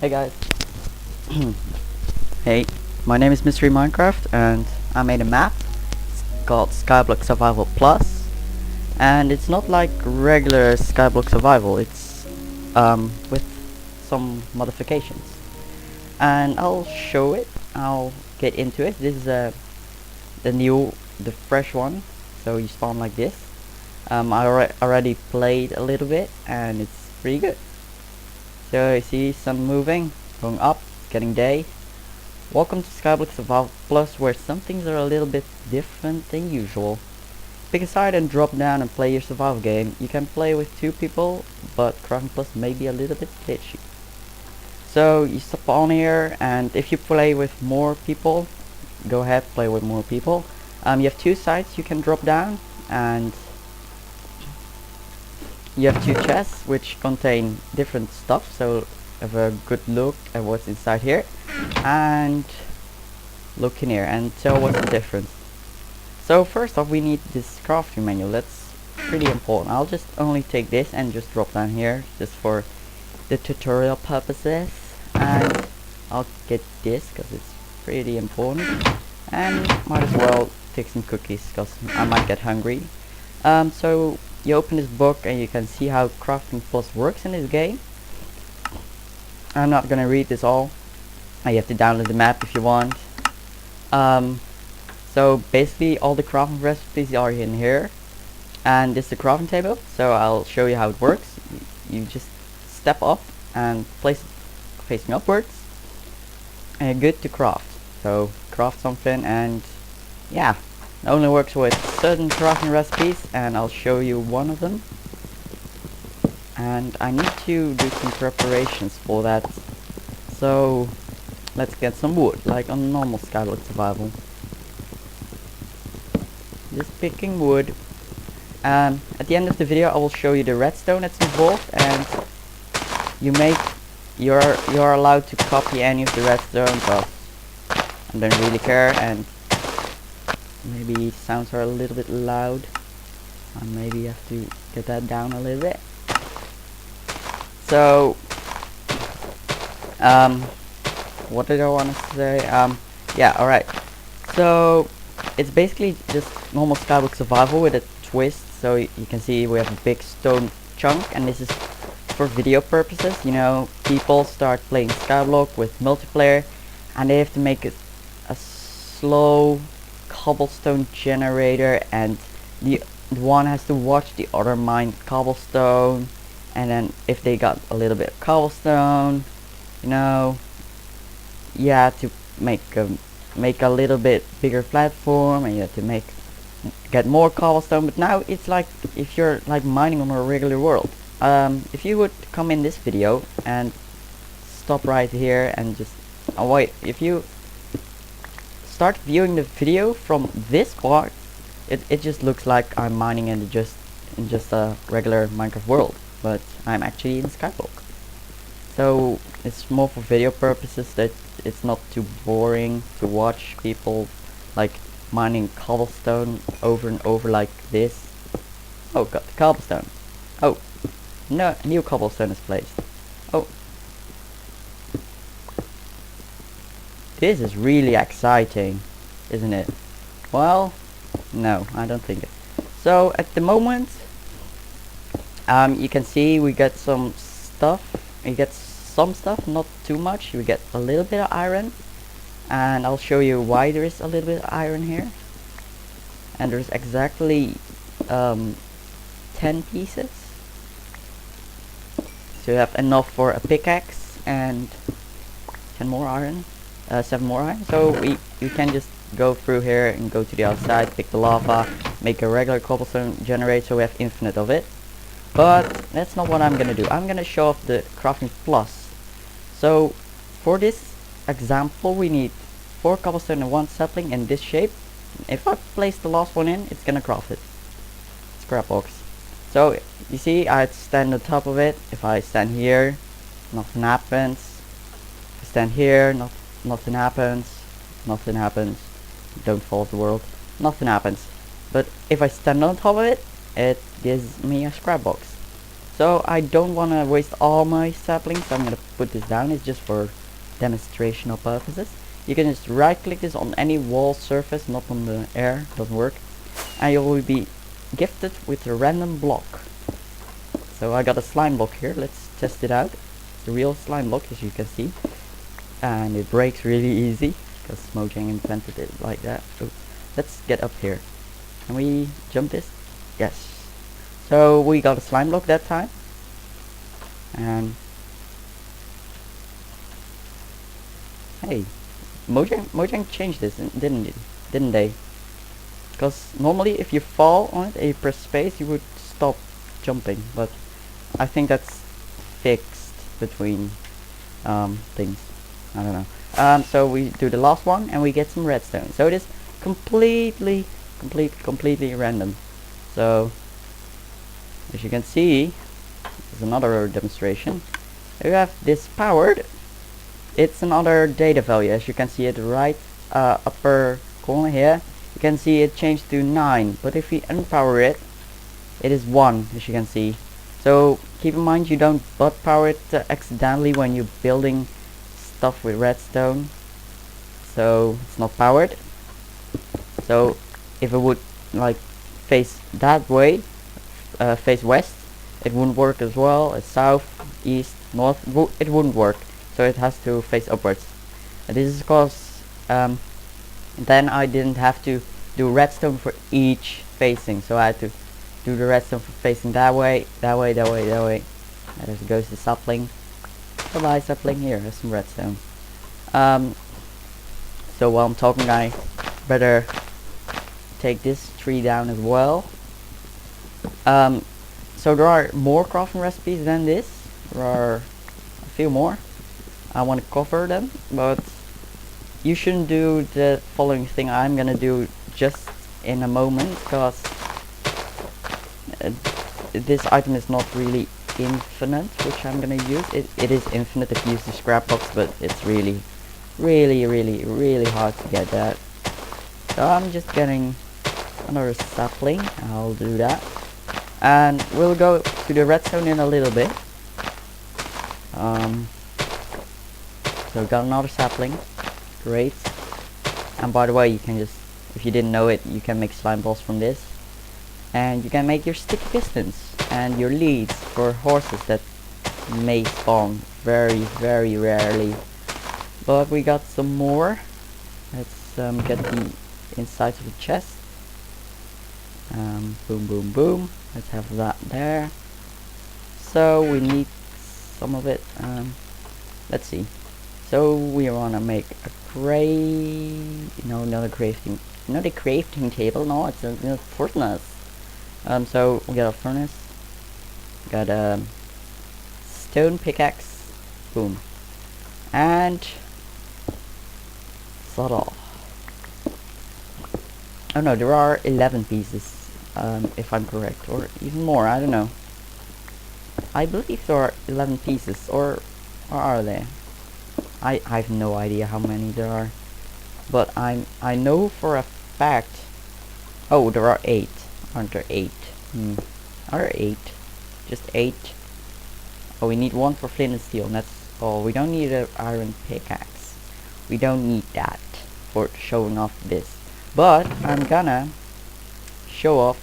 Hey guys. Hey, my name is Mystery Minecraft and I made a map called Skyblock Survival Plus, and it's not like regular Skyblock Survival, it's with some modifications. And I'll show it, I'll get into it. This is the fresh one, so you spawn like this. I already played a little bit and it's pretty good. So you see sun moving, going up, getting day. Welcome to Skyblock Survival Plus, where some things are a little bit different than usual. Pick a side and drop down and play your survival game. You can play with 2 people, but Crafting Plus may be a little bit glitchy. So you spawn here, and if you play with more people, go ahead, play with more people. You have 2 sides you can drop down, and you have 2 chests which contain different stuff, so have a good look at what's inside here and look in here and tell what's the difference. So first off, we need this crafting manual. That's pretty important. I'll just only take this and just drop down here just for the tutorial purposes, and I'll get this because it's pretty important, and might as well take some cookies because I might get hungry. So you open this book and you can see how Crafting Plus works in this game. I'm not gonna read this all. You have to download the map if you want. So basically all the crafting recipes are in here, and this is the crafting table, so I'll show you how it works. You just step up and place it facing upwards and you're good to craft. So craft something, and yeah, it only works with certain crafting recipes, and I'll show you one of them. And I need to do some preparations for that, so let's get some wood, like on normal Skyblock Survival. Just picking wood. At the end of the video I will show you the redstone that's involved, and you're allowed to copy any of the redstone, but I don't really care, and maybe sounds are a little bit loud. I maybe have to get that down a little bit. So what did I want to say? Yeah, alright. So it's basically just normal Skyblock Survival with a twist. So you can see we have a big stone chunk, and this is for video purposes. You know, people start playing Skyblock with multiplayer and they have to make a slow cobblestone generator, and the one has to watch the other mine cobblestone, and then if they got a little bit of cobblestone, you know, you have to make a little bit bigger platform, and you have to get more cobblestone. But now it's like if you're like mining on a regular world. If you would come in this video and stop right here and just wait, if you start viewing the video from this part, it just looks like I'm mining in just a regular Minecraft world, but I'm actually in Skyblock. So it's more for video purposes, that it's not too boring to watch people like mining cobblestone over and over like this. Oh, got the cobblestone. Oh, no, new cobblestone is placed. Oh, this is really exciting, isn't it? Well, no, I don't think it. So at the moment, you can see we get some stuff. We get some stuff, not too much. We get a little bit of iron, and I'll show you why there is a little bit of iron here. And there's exactly 10 pieces. So you have enough for a pickaxe and 10 more iron, 7 more iron. So you can just go through here and go to the outside, pick the lava, make a regular cobblestone generator, so we have infinite of it. But that's not what I'm gonna do. I'm gonna show off the Crafting Plus. So for this example we need 4 cobblestone and 1 sapling in this shape. If I place the last one in, it's gonna craft it. Scrapbox. So you see, I stand on top of it. If I stand here, nothing happens. If I stand here, nothing happens. Nothing happens. Don't fall off the world. Nothing happens. But if I stand on top of it, it gives me a scrapbox. So I don't want to waste all my saplings, so I'm going to put this down. It's just for demonstrational purposes. You can just right click this on any wall surface, not on the air, doesn't work. And you will be gifted with a random block. So I got a slime block here, let's test it out. It's a real slime block, as you can see. And it breaks really easy, because Mojang invented it like that. So let's get up here. Can we jump this? Yes. So we got a slime block that time. And hey, Mojang changed this, didn't they? Because normally if you fall on it and you press space, you would stop jumping, but I think that's fixed between things. I don't know. So we do the last one and we get some redstone. So it is completely random. So as you can see, there's another demonstration. We have this powered. It's another data value, as you can see at the right upper corner here. You can see it changed to 9, but if we unpower it, it is 1, as you can see. So keep in mind you don't butt power it accidentally when you're building stuff with redstone. So it's not powered. So if it would like face that way, face west, it wouldn't work as well as south, east, north. It wouldn't work. So it has to face upwards. And this is because then I didn't have to do redstone for each facing. So I had to do the redstone for facing that way, that way, that way, that way. And there goes the sapling. Bye bye sapling. Here, there's some redstone. So while I'm talking, I better take this tree down as well. So there are more crafting recipes than this. There are a few more. I want to cover them, but you shouldn't do the following thing I'm gonna do just in a moment, because this item is not really infinite, which I'm gonna use. It is infinite if you use the Scrapbox, but it's really hard to get that. So I'm just getting another sapling. I'll do that, and we'll go to the redstone in a little bit. So got another sapling, great. And by the way, you can just, if you didn't know it, you can make slime balls from this. And you can make your sticky pistons and your leads for horses that may spawn very rarely. But we got some more. Let's get the insides of the chest. Boom. Let's have that there. So we need some of it. Let's see. So we want to make a not a crafting table. No, it's a furnace. So we got a furnace. Got a stone pickaxe. Boom. And sawed off. Oh no, there are 11 pieces, if I'm correct, or even more. I don't know. I believe there are 11 pieces, or are there? I have no idea how many there are, but I know for a fact. Oh, there are 8. Aren't there 8? Are there 8? Just 8. Oh, we need 1 for flint and steel, and that's all. We don't need an iron pickaxe. We don't need that for showing off this. But I'm gonna show off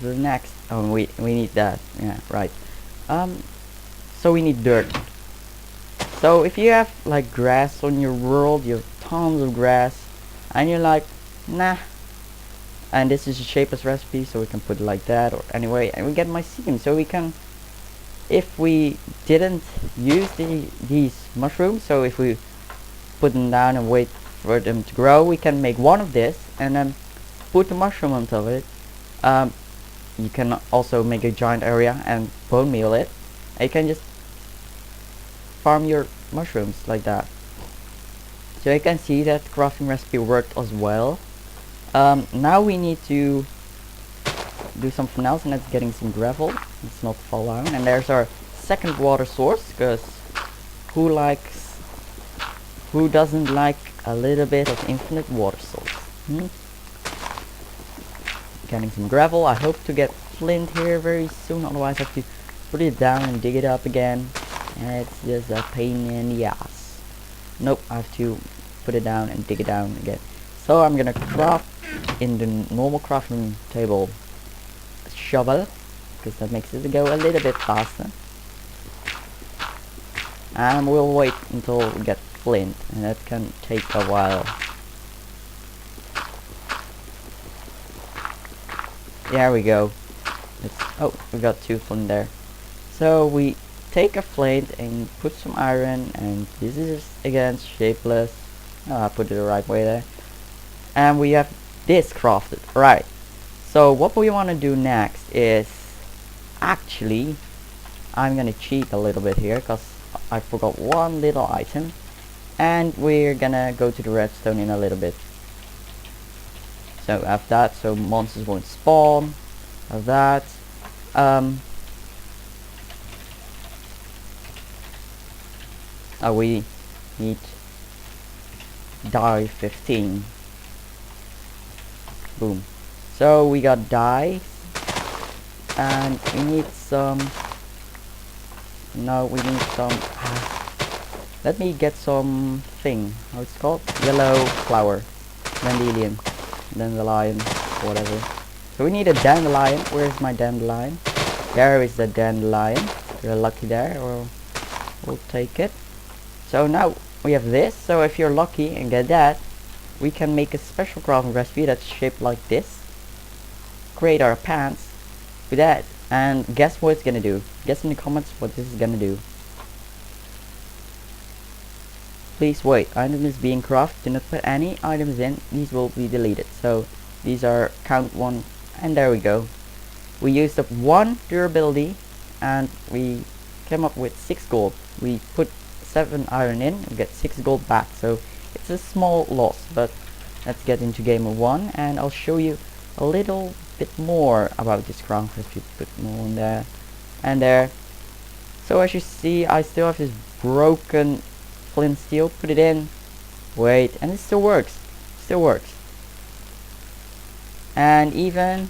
the next. Oh, we need that. Yeah, right. So we need dirt. So if you have like grass on your world, you have tons of grass, and you're like, nah. And this is a shapeless recipe, so we can put it like that, or anyway, and we get mycelium. So we can, if we didn't use these mushrooms, so if we put them down and wait for them to grow, we can make one of this and then put the mushroom on top of it. You can also make a giant area and bone meal it, and you can just farm your mushrooms like that. So you can see that crafting recipe worked as well. Now we need to do something else, and that's getting some gravel. Let's not fall down. And there's our second water source, because who doesn't like a little bit of infinite water source? Getting some gravel. I hope to get flint here very soon, otherwise I have to put it down and dig it up again, and it's just a pain in the ass. Nope, I have to put it down and dig it down again. So I'm gonna craft in the normal crafting table a shovel, because that makes it go a little bit faster. And we'll wait until we get flint, and that can take a while. There we go. Oh, we got 2 flint there. So we take a flint and put some iron, and this is again shapeless. Oh, I put it the right way there. And we have this crafted. Right. So what we want to do next is, actually, I'm gonna cheat a little bit here because I forgot one little item, and we're gonna go to the redstone in a little bit. So after that, so monsters won't spawn. Of that, we need dye 15. Boom. So we got dye, and we need some. No, we need some. Let me get some thing. How it's called? Yellow flower, dandelion, whatever. So we need a dandelion. Where's my dandelion? There is the dandelion. You're lucky there, or we'll take it. So now we have this. So if you're lucky and get that, we can make a special crafting recipe that's shaped like this. Create our pants with that, and guess what it's gonna do? Guess in the comments what this is gonna do. Please wait. Item is being crafted. Do not put any items in. These will be deleted. So these are count 1. And there we go. We used up 1 durability, and we came up with 6 gold. We put 7 iron in and get 6 gold back. So it's a small loss, but let's get into game 1, and I'll show you a little bit more about this crown. If you put more in there and there. So as you see, I still have this broken flint steel. Put it in. Wait, and it still works. Still works. And even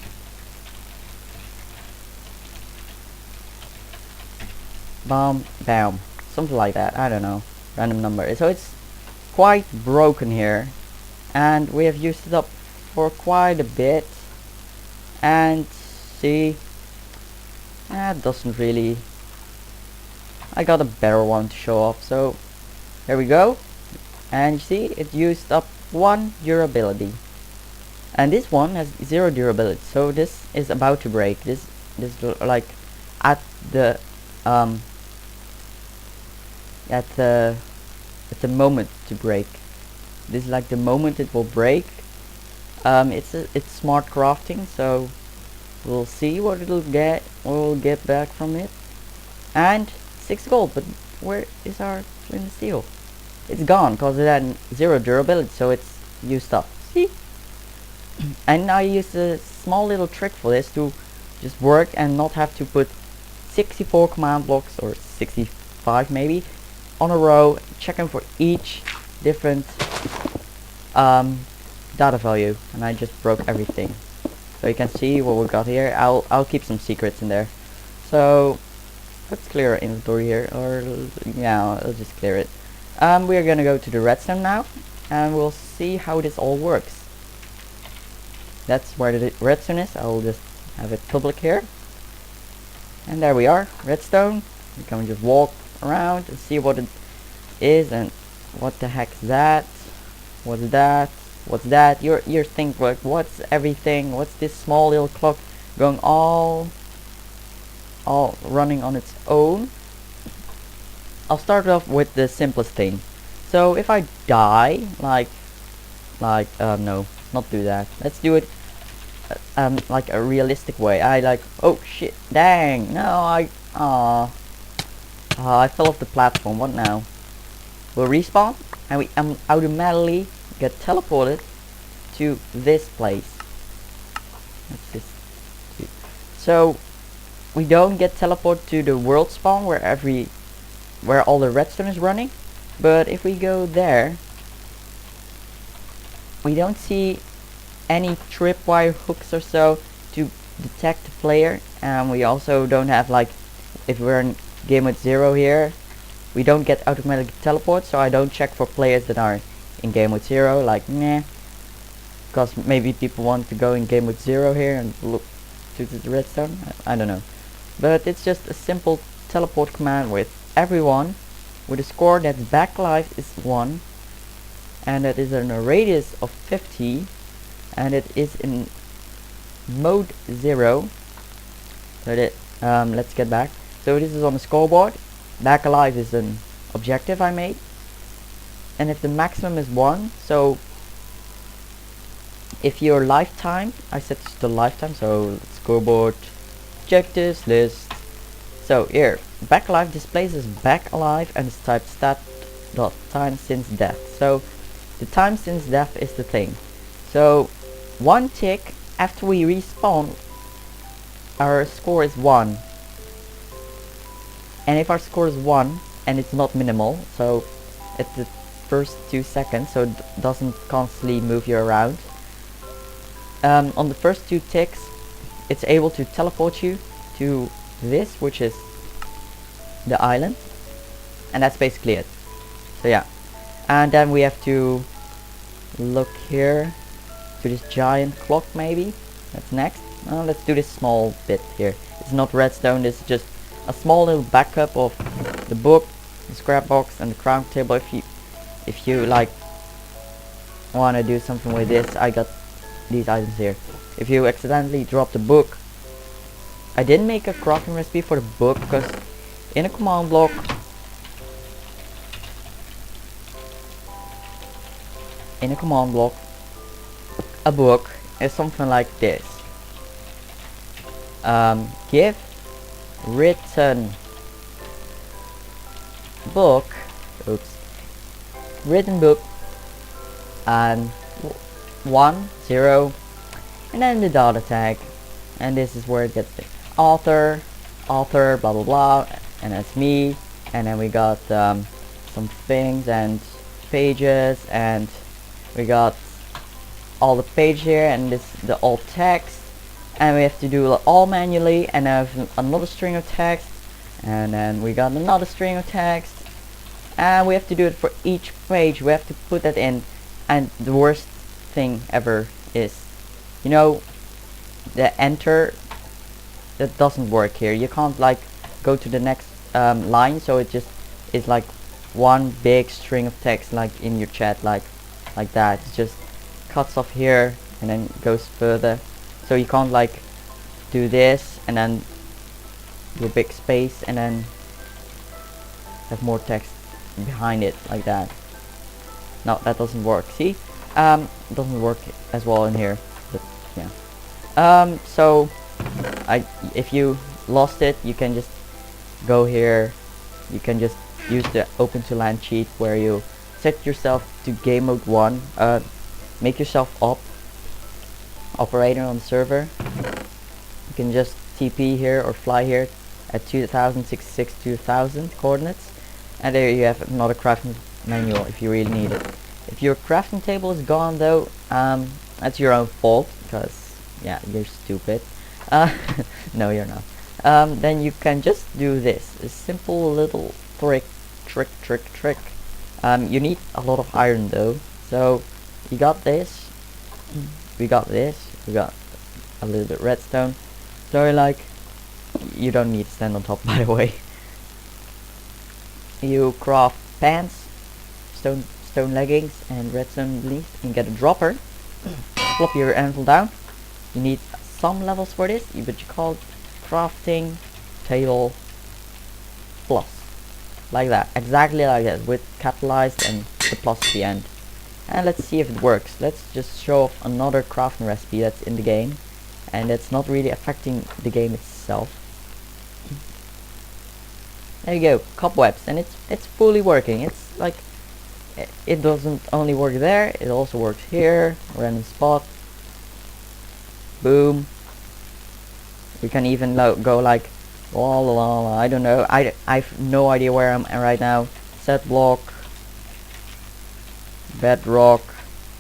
bam, bam, something like that. I don't know, random number. So it's quite broken here, and we have used it up for quite a bit. And see, that doesn't really. I got a better one to show off. So there we go, and you see it used up 1 durability. And this one has 0 durability, so this is about to break. This like at the moment to break. This is like the moment it will break. It's smart crafting, so we'll see what we'll get back from it. And 6 gold, but where is our flint steel? It's gone because it had 0 durability, so it's used up. See? And I use a small little trick for this to just work and not have to put 64 command blocks, or 65 maybe, on a row, checking for each different data value, and I just broke everything. So you can see what we got here. I'll keep some secrets in there. So let's clear our inventory here, or yeah, I'll just clear it. We are gonna go to the redstone now, and we'll see how this all works. That's where the redstone is. I'll just have it public here. And there we are, redstone. You can just walk around and see what it is, and what the heck is that? What's that? What's that? You're thinking like, what's everything? What's this small little clock going all running on its own? I'll start off with the simplest thing. So if I die, no, not do that. Let's do it like a realistic way. Oh shit, dang, no, I fell off the platform. What now? We'll respawn, and we automatically get teleported to this place. So we don't get teleported to the world spawn where all the redstone is running, but if we go there, we don't see any tripwire hooks or so to detect the player, and we also don't have like if we're in game mode 0 here, we don't get automatic teleport, so I don't check for players that are in game mode 0, like meh, because maybe people want to go in game mode 0 here and look to the redstone, I don't know. But it's just a simple teleport command with everyone, with a score that back life is 1, and that is in a radius of 50, and it is in mode 0. So that let's get back. So this is on the scoreboard. Back alive is an objective I made, and if the maximum is 1, so if your lifetime, I set this to lifetime, so scoreboard objectives list. So here, back alive displays as back alive and is typed stat dot time since death. So the time since death is the thing. So 1 tick after we respawn, our score is 1. And if our score is 1 and it's not minimal, so at the first 2 seconds, so it doesn't constantly move you around, on the first 2 ticks it's able to teleport you to this, which is the island, and that's basically it. So yeah, and then we have to look here to this giant clock, maybe that's next. Let's do this small bit here. It's not redstone, it's just a small little backup of the book, the Scrapbox, and the crown table. If you like want to do something with this, I got these items here. If you accidentally drop the book, I didn't make a crafting recipe for the book because in a command block a book is something like this. Give written book, written book, and 1 0, and then the data tag, and this is where it gets the author blah blah blah, and that's me. And then we got some things and pages, and we got all the page here, and this the alt text, and we have to do it all manually, and I have another string of text, and then we got another string of text, and we have to do it for each page. We have to put that in. And the worst thing ever is, you know, the enter, that doesn't work here. You can't like go to the next line, so it just is like one big string of text, like in your chat, like that. It just cuts off here and then goes further, so you can't like do this and then do a big space and then have more text behind it like that. No, that doesn't work. See, it doesn't work as well in here, but yeah. So if you lost it, you can just go here. You can just use the open to LAN cheat where you set yourself to game mode 1, make yourself operator on the server. You can just TP here or fly here at 2066 2000 coordinates, and there you have another crafting manual if you really need it. If your crafting table is gone though, that's your own fault, because yeah, you're stupid. No, you're not. Then you can just do this, a simple little trick. You need a lot of iron though, so you got this, we got this, we got a little bit redstone, so like, you don't need to stand on top, by the way. You craft pants, stone leggings, and redstone leaf, and get a dropper. Flop your anvil down. You need some levels for this, but you call it crafting table plus, like that, exactly like that, with capitalized and the plus at the end. And let's see if it works. Let's just show off another crafting recipe that's in the game, and it's not really affecting the game itself. There you go, cobwebs, and it's fully working. It's like, it doesn't only work there, it also works here, random spot, boom. We can even go like, la la la la, I don't know, I've no idea where I'm at right now. Set block, bedrock,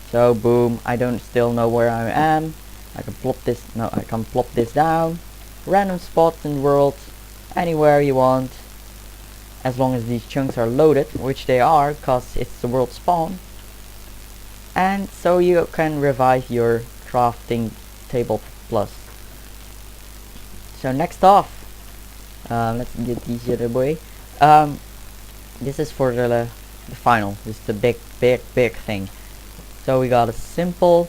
so boom, I don't still know where I am. I can plop this, no, I can plop this down, random spot in the world, anywhere you want, as long as these chunks are loaded, which they are, cause it's the world spawn. And so you can revise your crafting table plus. So next off, let's get these out of the way. This is for the final. This is the big thing. So we got a simple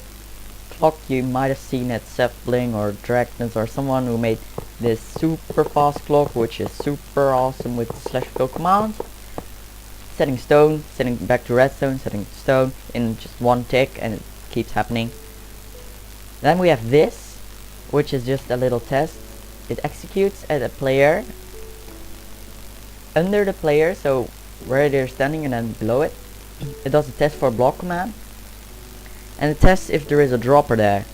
clock. You might have seen at Zeppelin or Dragons or someone who made this super fast clock, which is super awesome with /go command. Setting stone, setting back to redstone, setting stone in just one tick, and it keeps happening. Then we have this, which is just a little test. It executes at a player, under the player, so where they're standing, and then below it. It does a test for a block command, and it tests if there is a dropper there,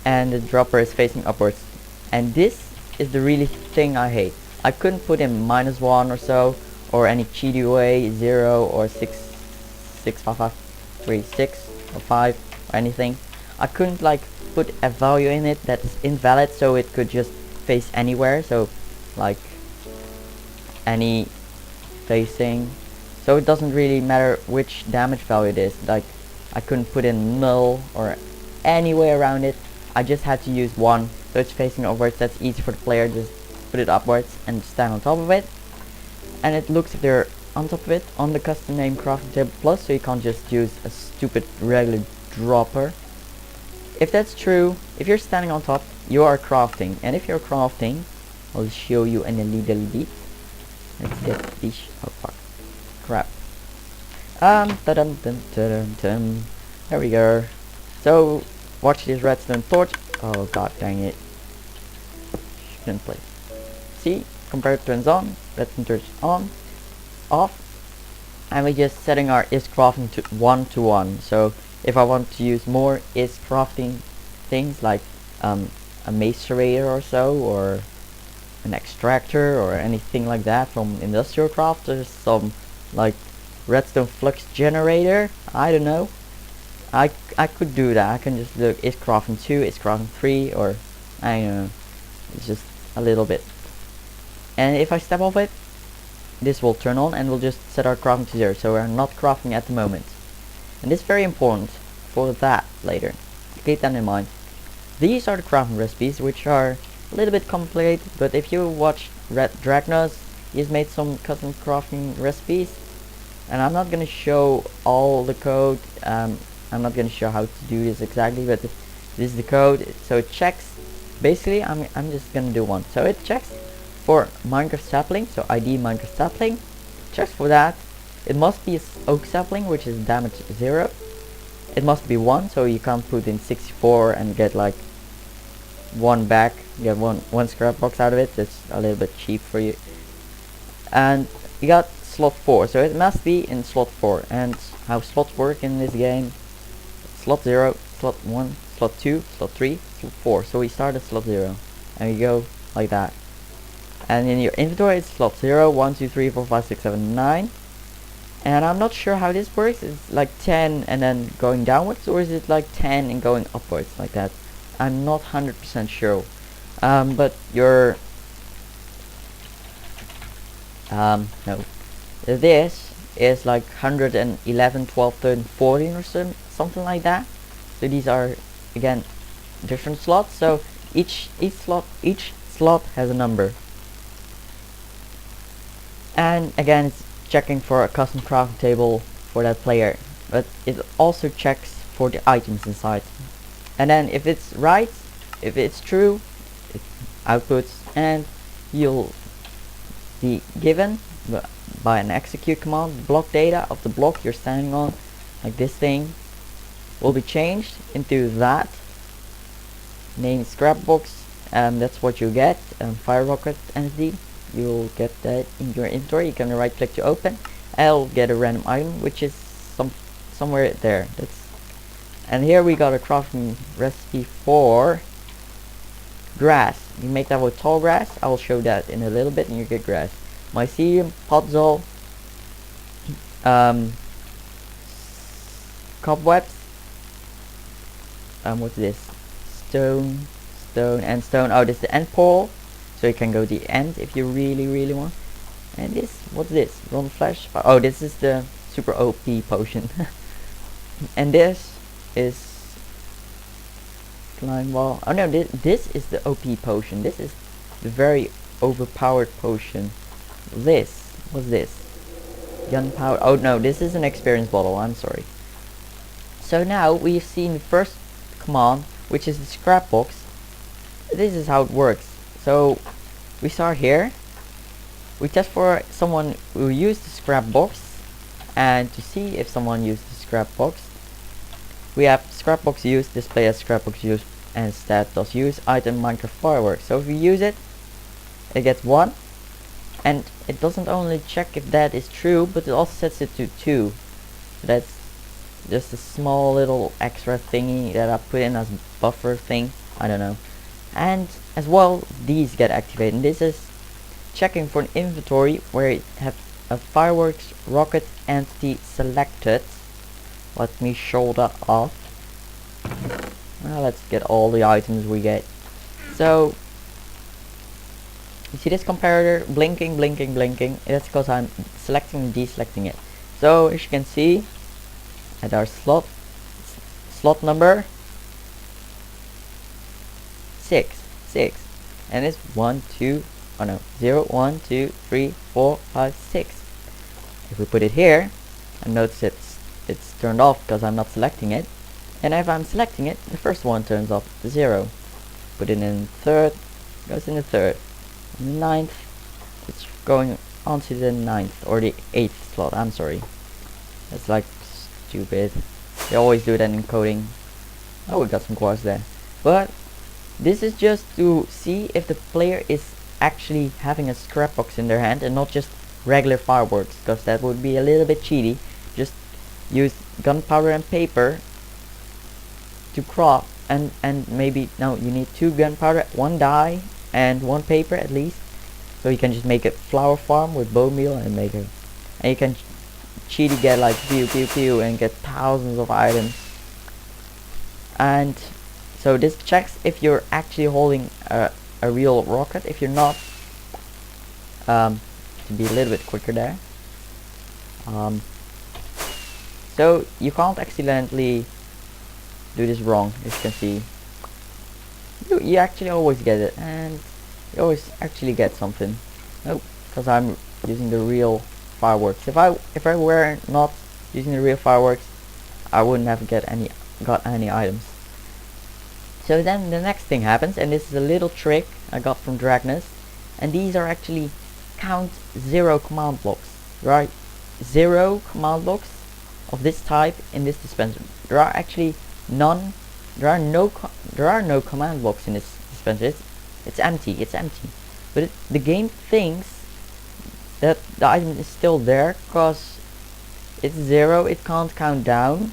and the dropper is facing upwards. And this is the really thing I hate. I couldn't put in -1 or so, or any cheaty way, 0 or 65536 or 5 or anything. I couldn't like put a value in it that's invalid, so it could just face anywhere, so like any facing, so it doesn't really matter which damage value it is. Like I couldn't put in null or any way around it. I just had to use 1, so it's facing upwards. That's easy for the player. Just put it upwards and stand on top of it, and it looks if they're on top of it on the custom name crafting table plus, so you can't just use a stupid regular dropper. If that's true, if you're standing on top, you are crafting, and if you're crafting, I'll show you in a little bit. Let's get this. Oh fuck, crap. There we go. So watch this redstone torch. Oh god dang it. Shouldn't play. See, compared turns on, redstone torch on, off, and we're just setting our is crafting to 1 to 1. So if I want to use more is crafting things like a macerator or so, or an extractor or anything like that from industrial crafters, some like redstone flux generator, I don't know, I could do that. I can just look is crafting 2, is crafting 3, or I don't know, it's just a little bit. And if I step off it, this will turn on and we'll just set our crafting to 0, so we're not crafting at the moment. And this is very important for that later. Keep that in mind. These are the crafting recipes, which are a little bit complicated, but if you watch Dragnos, he's made some custom crafting recipes, and I'm not gonna show all the code. I'm not gonna show how to do this exactly, but this is the code. So it checks. Basically, I'm just gonna do one. So it checks for Minecraft sapling. So ID Minecraft sapling. Checks for that. It must be oak sapling, which is damage 0. It must be 1, so you can't put in 64 and get like 1 back. Get one scrap box out of it. That's a little bit cheap for you. And you got slot 4, so it must be in slot 4. And how slots work in this game: slot 0, slot 1, slot 2, slot 3, slot 4. So we start at slot 0, and we go like that. And in your inventory, it's slot 0, 1, 2, 3, 4, 5, 6, 7, 9. And I'm not sure how this works. It's like 10 and then going downwards, or is it like 10 and going upwards like that? I'm not 100% sure. But your no, this is like 111, 12, 13, 14 or something like that. So these are again different slots. So each slot has a number. And again, it's checking for a custom crafting table for that player, but it also checks for the items inside. And then if it's right, if it's true, it outputs, and you'll be given by an execute command block data of the block you're standing on. Like this thing will be changed into that name Scrapbox, and that's what you get. Fire rocket entity, you'll get that in your inventory. You can right click to open. I'll get a random item, which is somewhere there. And here we got a crafting recipe for grass. You make that with tall grass. I will show that in a little bit, and you get grass. Mycelium, Podzol, Cobwebs. What's this? Stone, and stone. Oh, this is the endportal. so you can go to the end if you really want. And this, what's this? Run flash. Oh, this is the super OP potion. And this is climb wall. Oh no, this is the OP potion. This is the very overpowered potion. This, what's this? Gunpowder. Oh no, this is an experience bottle. I'm sorry. So now we've seen the first command, which is the Scrapbox. This is how it works. So we start here. We test for someone who used the Scrapbox, and to see if someone used the Scrapbox, we have Scrapbox use, display as Scrapbox use, and stat does use item Minecraft fireworks. So if we use it, it gets 1, and it doesn't only check if that is true, but it also sets it to 2. So that's just a small little extra thingy that I put in as buffer thing. I don't know. And as well, these get activated. And this is checking for an inventory where it have a fireworks rocket entity selected. Let me show that off. Now let's get all the items we get. So you see this comparator blinking. That's because I'm selecting and deselecting it. So as you can see, at our slot number 6, and it's 0, 1, 2, 3, 4, 5, 6. If we put it here, and notice it's turned off because I'm not selecting it, and if I'm selecting it, the first one turns off to 0. Put it in third, goes in the third. In the 9th, it's going on to the 9th or the 8th slot. I'm sorry, that's like stupid. They always do that in coding. Oh, we got some quartz there. But this is just to see if the player is actually having a Scrapbox in their hand and not just regular fireworks, because that would be a little bit cheaty. Just use gunpowder and paper to craft, and maybe, no, you need 2 gunpowder, 1 dye, and 1 paper at least. So you can just make a flower farm with bone meal and make a, and you can cheaty get like pew and get thousands of items. And so this checks if you're actually holding a real rocket. If you're not, to be a little bit quicker there, so you can't accidentally do this wrong. As you can see, you actually always get it, and you always actually get something. Nope, because I'm using the real fireworks. If I were not using the real fireworks, I wouldn't have got any items. So then the next thing happens, and this is a little trick I got from Dragnus, and these are actually count 0 command blocks. There are 0 command blocks of this type in this dispenser. There are actually none. There are no command blocks in this dispenser. It's empty. But the game thinks that the item is still there because it's 0. It can't count down,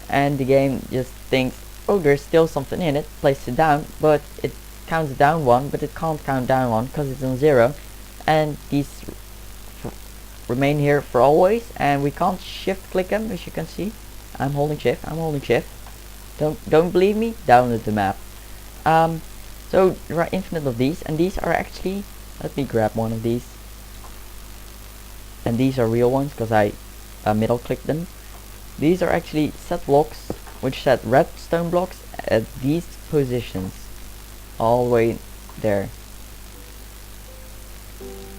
and the game just thinks, oh, there's still something in it, place it down, but it counts down 1, but it can't count down 1 because it's on 0, and these remain here for always, and we can't shift click them. As you can see, I'm holding shift. Don't believe me? Download the map. So there are infinite of these, and these are actually, let me grab one of these, and these are real ones because I middle clicked them. These are actually set blocks which set redstone blocks at these positions, all the way there.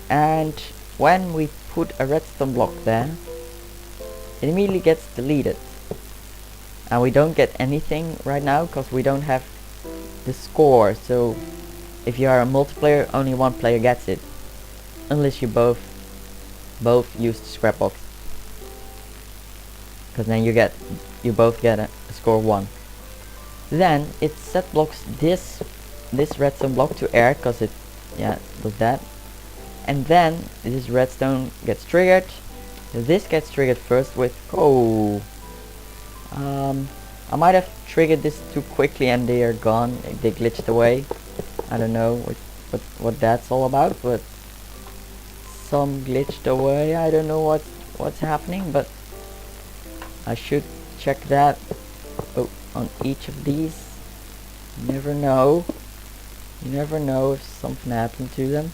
And when we put a redstone block there, it immediately gets deleted, and we don't get anything right now because we don't have the score. So if you are a multiplayer, only one player gets it, unless you both use the Scrapbox, because then you both get a score 1. Then it set blocks this redstone block to air, because it does that, and then this redstone gets triggered. This gets triggered first with I might have triggered this too quickly and they are gone. They glitched away. I don't know what that's all about, but some glitched away. I don't know what's happening, but I should check that on each of these. Never know. You never know if something happened to them.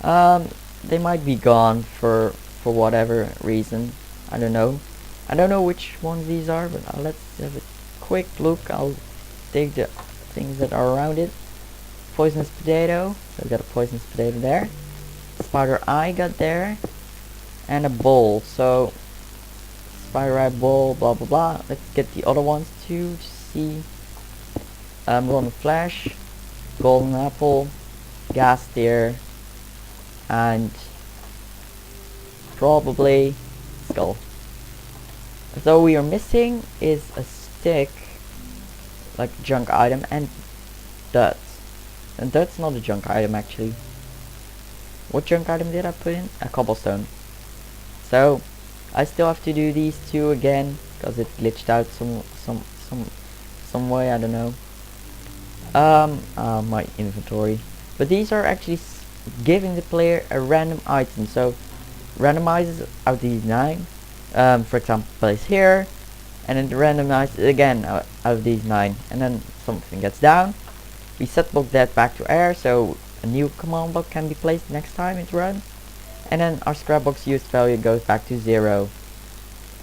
Um, they might be gone for whatever reason. I don't know. I don't know which ones these are, but let's have a quick look. I'll take the things that are around it. Poisonous potato. So we got a poisonous potato there. Spider eye got there. And a bowl. So spider eye bowl, blah blah blah. Let's get the other ones too to see. Golden flash, golden apple, gas tear, and probably skull. So we are missing is a stick, like junk item, and dirt. And dirt's not a junk item actually. What junk item did I put in? A cobblestone. So I still have to do these two again because it glitched out some way. I don't know. My inventory. But these are actually giving the player a random item. So randomizes out these 9. For example, place here, and then randomizes again out of these 9, and then something gets down. We set block that back to air, so a new command block can be placed next time it's run, and then our Scrapbox used value goes back to 0.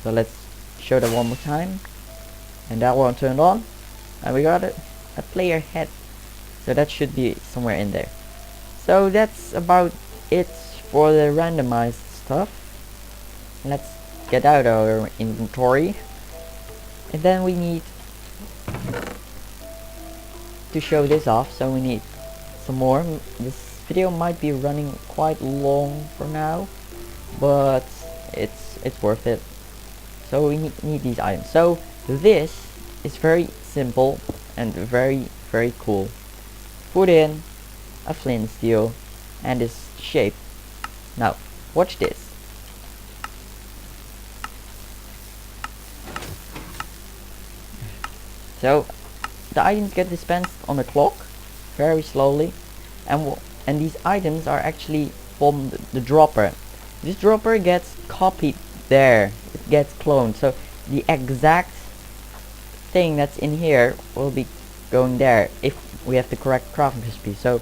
So let's show that one more time, and that one turned on, and we got a player head, so that should be somewhere in there. So that's about it for the randomized stuff. Let's get out our inventory, and then we need to show this off, so we need some more. This video might be running quite long for now, but it's worth it. So we need these items. So this is very simple and very cool. Put in a flint steel and this shape. Now watch this. So the items get dispensed on the clock very slowly, and these items are actually from the dropper. This dropper gets copied there, it gets cloned, so the exact thing that's in here will be going there if we have the correct crafting recipe. So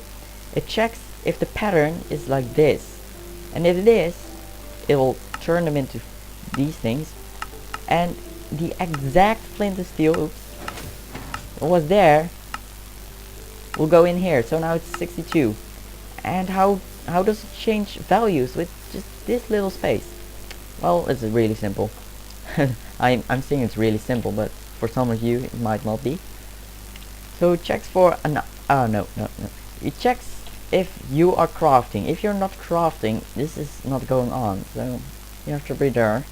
it checks if the pattern is like this, and if it is, it will turn them into these things, and the exact flint and steel was there will go in here. So now it's 62. And how does it change values with just this little space? Well, it's really simple. I'm saying it's really simple, but for some of you it might not be. So it checks for an no. It checks if you are crafting. If you're not crafting, this is not going on. So you have to be there.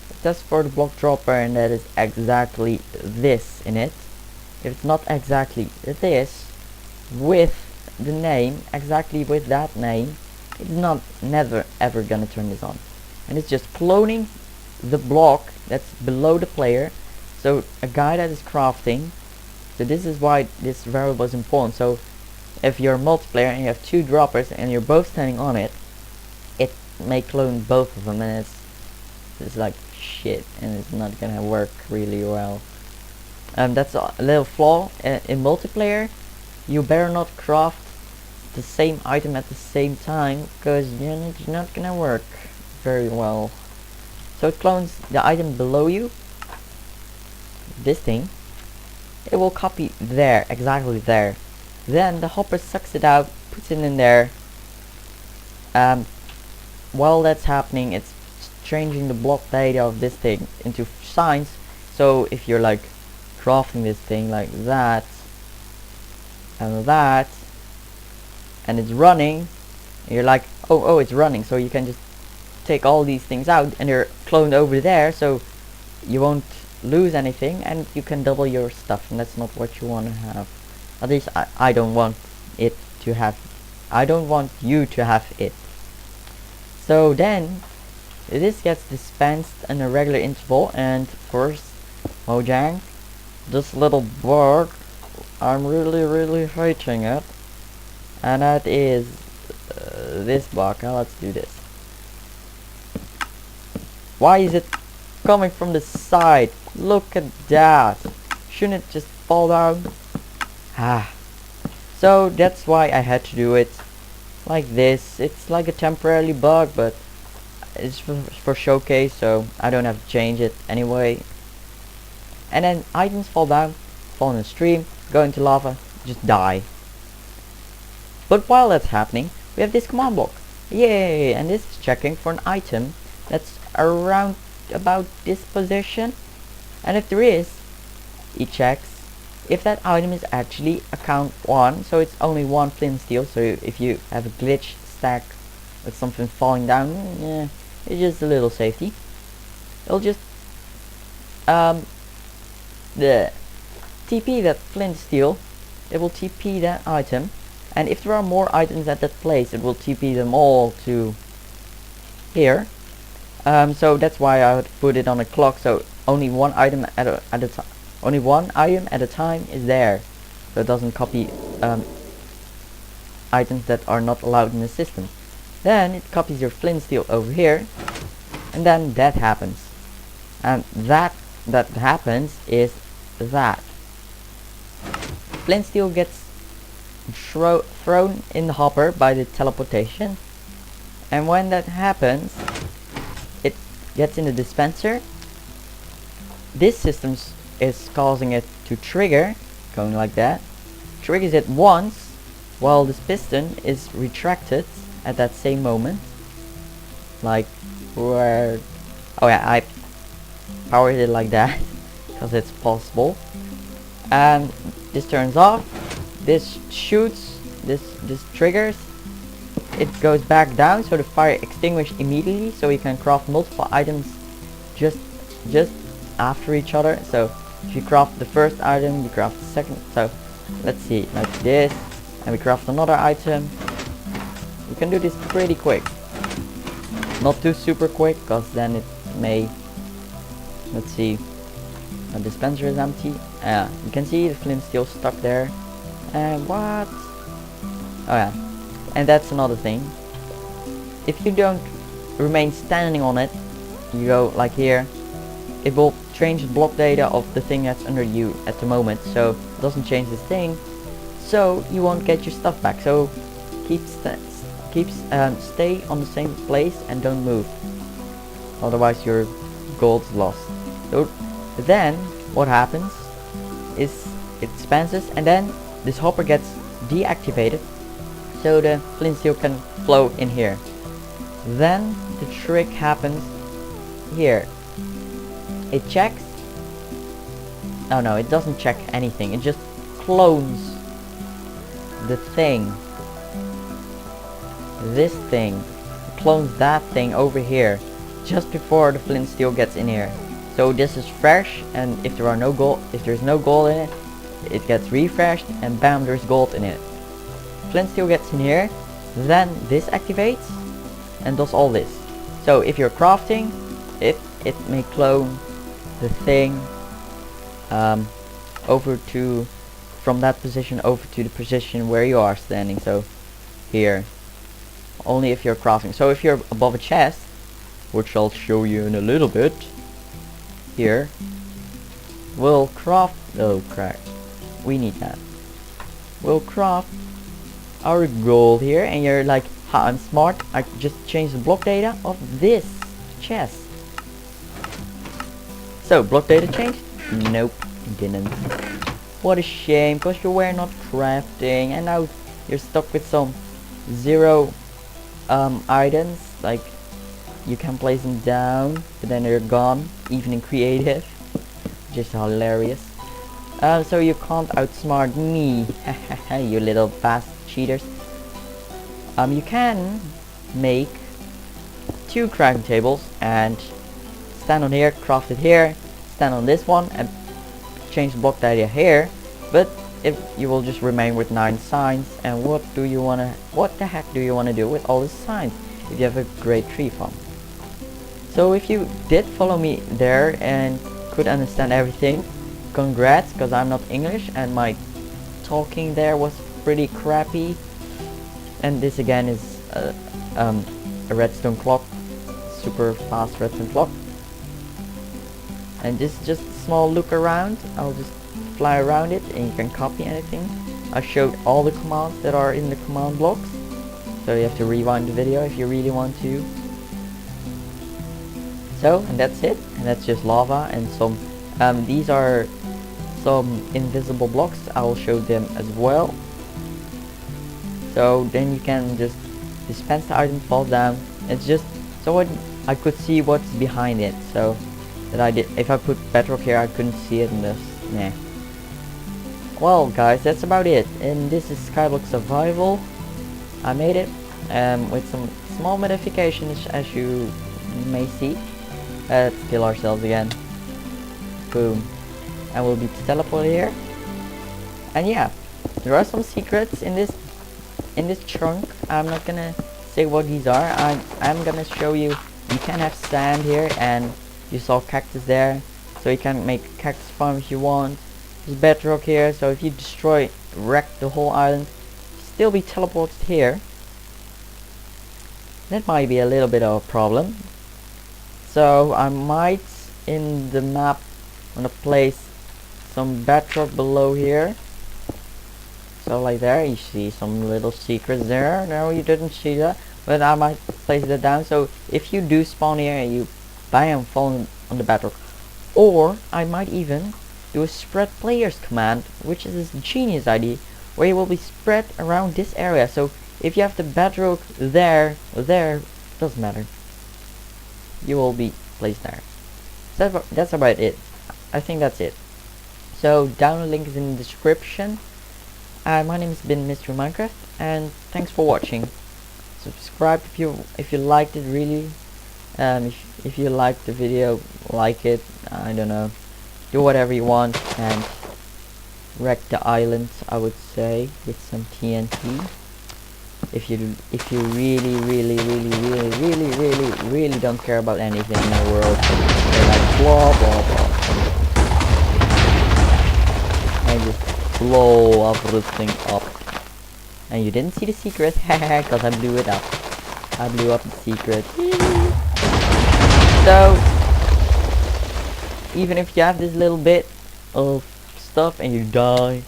It tests for the block dropper, and that is exactly this in it. If it's not exactly this with the name, exactly with that name, it's never ever gonna turn this on. And it's just cloning the block that's below the player. So a guy that is crafting, so this is why this variable is important. So if you're a multiplayer and you have 2 droppers and you're both standing on it, it may clone both of them, and it's like shit, and it's not gonna work really well. That's a little flaw in multiplayer. You better not craft the same item at the same time, because it's not gonna work very well. So it clones the item below you, this thing. It will copy there, exactly there. Then the hopper sucks it out, puts it in there. While that's happening, it's changing the block data of this thing into signs. So if you're like crafting this thing like that and that, and it's running, and you're like, oh it's running, so you can just take all these things out and they're cloned over there, so you won't lose anything, and you can double your stuff, and that's not what you want to have. At least I don't want it to have, I don't want you to have it. So then this gets dispensed in a regular interval, and of course, Mojang, this little bug, I'm really hating it, and that is this bug. Now let's do this. Why is it coming from the side? Look at that. Shouldn't it just fall down? So that's why I had to do it like this. It's like a temporary bug, but it's for showcase, so I don't have to change it anyway. And then items fall down, fall in a stream, go into lava, just die. But while that's happening, we have this command block. Yay! And this is checking for an item that's around about this position. And if there is, it checks if that item is actually account 1, so it's only one flint steel. So if you have a glitch stack with something falling down, yeah, it's just a little safety. It'll just the TP that flint steel, it will TP that item, and if there are more items at that place, it will TP them all to here. So that's why I would put it on a clock, so only one item at a time. Only one item at a time is there, so it doesn't copy items that are not allowed in the system. Then it copies your flint steel over here, and then that happens. And that happens is that flint steel gets thrown in the hopper by the teleportation, and when that happens, it gets in the dispenser. This system is causing it to trigger, going like that, triggers it once, while this piston is retracted at that same moment, like where, oh yeah, I powered it like that because it's possible. And this turns off, this shoots, this triggers, it goes back down, so the fire extinguishes immediately, so you can craft multiple items just after each other. So if you craft the first item, you craft the second. So let's see, like this, and we craft another item. You can do this pretty quick, not too super quick, because then it may, let's see, the dispenser is empty. You can see the flint steel stuck there. And what? Oh yeah, and that's another thing. If you don't remain standing on it, you go like here, it will change the block data of the thing that's under you at the moment, so it doesn't change this thing, so you won't get your stuff back. So stay on the same place and don't move, otherwise your gold's lost. So then what happens is it expands, and then this hopper gets deactivated, so the flint steel can flow in here. Then the trick happens here. It checks. Oh no, it doesn't check anything. It just clones the thing. This thing. It clones that thing over here just before the flint steel gets in here. So this is fresh, and if there's no gold in it, it gets refreshed, and bam, there's gold in it. Flint steel gets in here, then this activates and does all this. So if you're crafting, it may clone the thing over to, from that position over to the position where you are standing. So here, only if you're crafting. So if you're above a chest, which I'll show you in a little bit, here we'll craft, oh crap, we need that. We'll craft our gold here, and you're like, ha, I'm smart, I just changed the block data of this chest. So block data changed? Nope, didn't. What a shame, because you were not crafting, and now you're stuck with some 0 items. Like, you can place them down, but then they're gone, even in creative. Just hilarious. So you can't outsmart me, you little fast cheaters. You can make 2 crafting tables and stand on here, craft it here, stand on this one, and change the block data here. But if you will just remain with 9 signs, and what the heck do you wanna do with all the signs if you have a great tree farm? So if you did follow me there and could understand everything, congrats, because I'm not English and my talking there was pretty crappy. And this again is a redstone clock, super fast redstone clock. And this is just a small look around. I'll just fly around it and you can copy anything. I showed all the commands that are in the command blocks, so you have to rewind the video if you really want to. So, and that's it, and that's just lava and some, these are some invisible blocks. I will show them as well. So then you can just dispense the item, fall down. It's just so I could see what's behind it. So that I did. If I put bedrock here, I couldn't see it in this. Nah. Well, guys, that's about it. And this is Skyblock Survival. I made it with some small modifications, as you may see. Let's kill ourselves again. Boom. And we'll be teleported here. And yeah, there are some secrets in this chunk. I'm not gonna say what these are. I'm gonna show you. You can have sand here, and you saw cactus there, so you can make a cactus farm if you want. There's bedrock here, so if you wreck the whole island, still be teleported here. That might be a little bit of a problem. So I might in the map wanna place some bedrock below here. So like there, you see some little secrets there. No, you didn't see that, but I might place that down. So if you do spawn here and you bam fall on the bedrock, or I might even do a spread players command, which is a genius idea, where you will be spread around this area. So if you have the bedrock there, doesn't matter. You will be placed there. So that's about it. I think that's it. So download link is in the description. My name has been Mr. Minecraft, and thanks for watching. Subscribe if you liked it really. If you liked the video, like it. I don't know. Do whatever you want and wreck the island, I would say, with some TNT. If you really don't care about anything in the world, you're like blah blah blah, and just blow everything up. And you didn't see the secret, haha, because I blew it up. I blew up the secret. So even if you have this little bit of stuff and you die,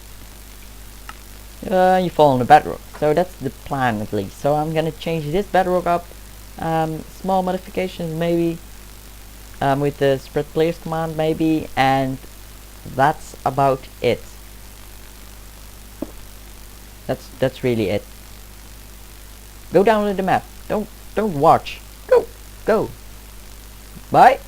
you fall on the bedrock. So that's the plan, at least. So I'm gonna change this bedrock up, small modifications maybe, with the spread players command maybe, and that's about it. That's really it. Go download the map. Don't watch. Go. Bye.